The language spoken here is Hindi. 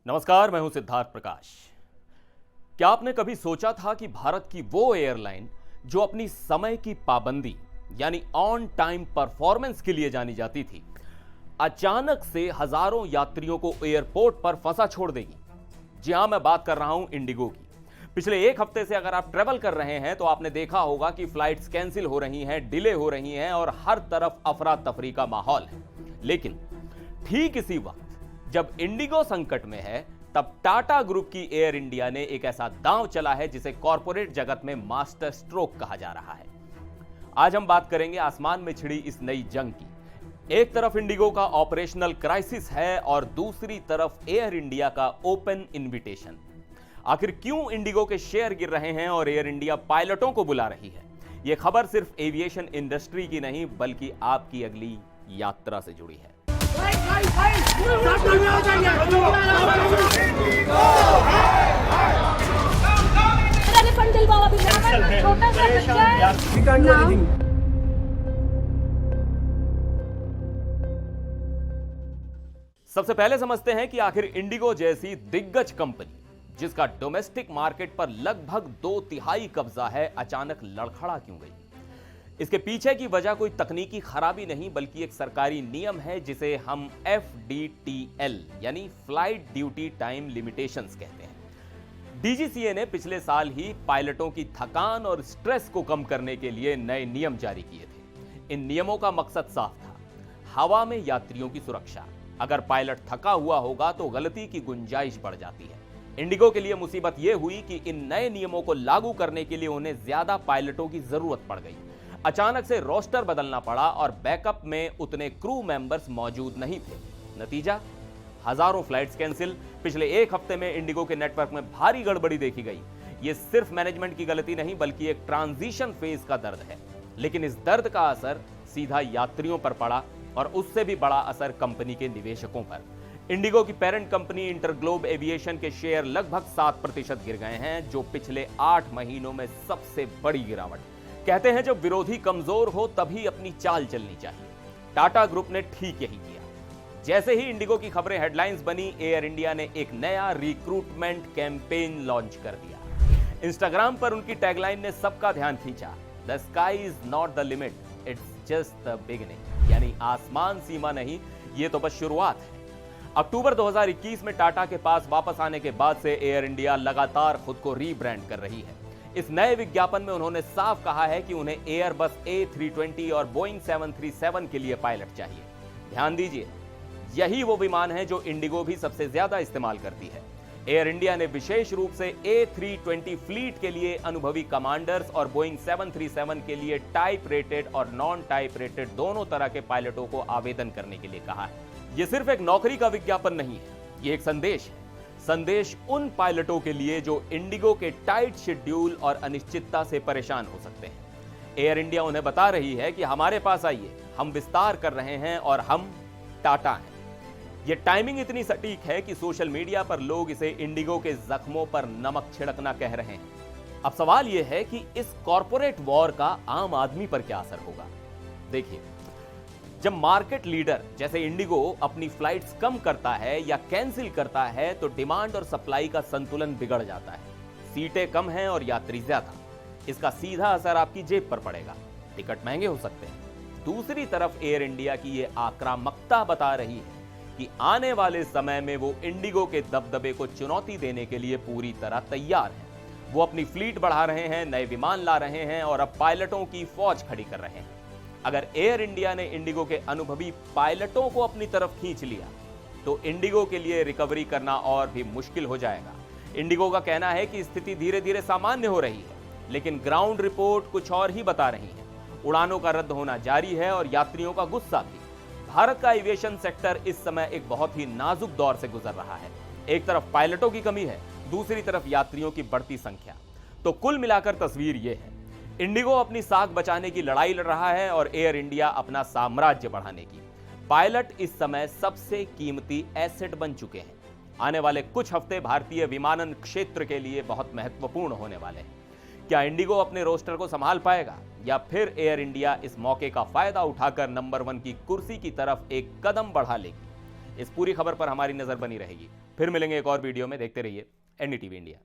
नमस्कार, मैं हूं सिद्धार्थ प्रकाश। क्या आपने कभी सोचा था कि भारत की वो एयरलाइन जो अपनी समय की पाबंदी यानी ऑन टाइम परफॉर्मेंस के लिए जानी जाती थी, अचानक से हजारों यात्रियों को एयरपोर्ट पर फंसा छोड़ देगी? जी हां, मैं बात कर रहा हूं इंडिगो की। पिछले एक हफ्ते से अगर आप ट्रेवल कर रहे हैं तो आपने देखा होगा कि फ्लाइट्स कैंसिल हो रही हैं, डिले हो रही हैं और हर तरफ अफरा तफरी का माहौल है। लेकिन ठीक इसी वक्त जब इंडिगो संकट में है, तब टाटा ग्रुप की एयर इंडिया ने एक ऐसा दांव चला है जिसे कॉरपोरेट जगत में मास्टर स्ट्रोक कहा जा रहा है। आज हम बात करेंगे आसमान में छिड़ी इस नई जंग की। एक तरफ इंडिगो का ऑपरेशनल क्राइसिस है और दूसरी तरफ एयर इंडिया का ओपन इनविटेशन। आखिर क्यों इंडिगो के शेयर गिर रहे हैं और एयर इंडिया पायलटों को बुला रही है? यह खबर सिर्फ एविएशन इंडस्ट्री की नहीं बल्कि आपकी अगली यात्रा से जुड़ी है। सबसे पहले समझते हैं कि आखिर इंडिगो जैसी दिग्गज कंपनी जिसका डोमेस्टिक मार्केट पर लगभग 2/3 कब्जा है, अचानक लड़खड़ा क्यों गई? इसके पीछे की वजह कोई तकनीकी खराबी नहीं बल्कि एक सरकारी नियम है जिसे हम FDTL यानी फ्लाइट ड्यूटी टाइम लिमिटेशंस कहते हैं। DGCA ने पिछले साल ही पायलटों की थकान और स्ट्रेस को कम करने के लिए नए नियम जारी किए थे। इन नियमों का मकसद साफ था, हवा में यात्रियों की सुरक्षा। अगर पायलट थका हुआ होगा तो गलती की गुंजाइश बढ़ जाती है। इंडिगो के लिए मुसीबत यह हुई कि इन नए नियमों को लागू करने के लिए उन्हें ज्यादा पायलटों की जरूरत पड़ गई। अचानक से रोस्टर बदलना पड़ा और बैकअप में उतने क्रू मेंबर्स मौजूद नहीं थे। नतीजा, हजारों फ्लाइट्स कैंसिल। पिछले एक हफ्ते में इंडिगो के नेटवर्क में भारी गड़बड़ी देखी गई। यह सिर्फ मैनेजमेंट की गलती नहीं बल्कि एक ट्रांजिशन फेज का दर्द है। लेकिन इस दर्द का असर सीधा यात्रियों पर पड़ा और उससे भी बड़ा असर कंपनी के निवेशकों पर। इंडिगो की पेरेंट कंपनी इंटरग्लोब एविएशन के शेयर लगभग 7% गिर गए हैं, जो पिछले 8 महीनों में सबसे बड़ी गिरावट। कहते हैं जब विरोधी कमजोर हो तभी अपनी चाल चलनी चाहिए। टाटा ग्रुप ने ठीक यही किया। जैसे ही इंडिगो की खबरें हेडलाइंस बनी, एयर इंडिया ने एक नया रिक्रूटमेंट कैंपेन लॉन्च कर दिया। इंस्टाग्राम पर उनकी टैगलाइन ने सबका ध्यान खींचा, the sky is not the limit, it's just the beginning. यानी आसमान सीमा नहीं, ये तो बस शुरुआत है। अक्टूबर 2021 में टाटा के पास वापस आने के बाद से एयर इंडिया लगातार खुद को रीब्रांड कर रही है। इस नए विज्ञापन में उन्होंने साफ कहा है कि उन्हें एयरबस A320 और बोइंग 737 के लिए पायलट चाहिए। ध्यान दीजिए, यही वो विमान है जो इंडिगो भी सबसे ज्यादा इस्तेमाल करती है। एयर इंडिया ने विशेष रूप से A320 फ्लीट के लिए अनुभवी कमांडर्स और बोइंग 737 के लिए टाइप रेटेड और नॉन टाइप रेटेड दोनों तरह के पायलटों को आवेदन करने के लिए कहा है। यह सिर्फ एक नौकरी का विज्ञापन नहीं है, यह एक संदेश है। संदेश उन पायलटों के लिए जो इंडिगो के टाइट शेड्यूल और अनिश्चितता से परेशान हो सकते हैं। एयर इंडिया उन्हें बता रही है कि हमारे पास आइए, हम विस्तार कर रहे हैं और हम टाटा हैं। यह टाइमिंग इतनी सटीक है कि सोशल मीडिया पर लोग इसे इंडिगो के जख्मों पर नमक छिड़कना कह रहे हैं। अब सवाल यह है कि इस कॉर्पोरेट वॉर का आम आदमी पर क्या असर होगा। देखिए, जब मार्केट लीडर जैसे इंडिगो अपनी फ्लाइट्स कम करता है या कैंसिल करता है तो डिमांड और सप्लाई का संतुलन बिगड़ जाता है। सीटें कम हैं और यात्री ज्यादा। इसका सीधा असर आपकी जेब पर पड़ेगा, टिकट महंगे हो सकते हैं। दूसरी तरफ एयर इंडिया की ये आक्रामकता बता रही है कि आने वाले समय में वो इंडिगो के दबदबे को चुनौती देने के लिए पूरी तरह तैयार है। वो अपनी फ्लीट बढ़ा रहे हैं, नए विमान ला रहे हैं और अब पायलटों की फौज खड़ी कर रहे हैं। अगर एयर इंडिया ने इंडिगो के अनुभवी पायलटों को अपनी तरफ खींच लिया तो इंडिगो के लिए रिकवरी करना और भी मुश्किल हो जाएगा। इंडिगो का कहना है कि स्थिति धीरे धीरे सामान्य हो रही है, लेकिन ग्राउंड रिपोर्ट कुछ और ही बता रही है। उड़ानों का रद्द होना जारी है और यात्रियों का गुस्सा भी। भारत का एविएशन सेक्टर इस समय एक बहुत ही नाजुक दौर से गुजर रहा है। एक तरफ पायलटों की कमी है, दूसरी तरफ यात्रियों की बढ़ती संख्या। तो कुल मिलाकर तस्वीर यह है, इंडिगो अपनी साख बचाने की लड़ाई लड़ रहा है और एयर इंडिया अपना साम्राज्य बढ़ाने की। पायलट इस समय सबसे कीमती एसेट बन चुके हैं। आने वाले कुछ हफ्ते भारतीय विमानन क्षेत्र के लिए बहुत महत्वपूर्ण होने वाले हैं। क्या इंडिगो अपने रोस्टर को संभाल पाएगा या फिर एयर इंडिया इस मौके का फायदा उठाकर नंबर 1 की कुर्सी की तरफ एक कदम बढ़ा लेगी? इस पूरी खबर पर हमारी नजर बनी रहेगी। फिर मिलेंगे एक और वीडियो में। देखते रहिए NDTV इंडिया।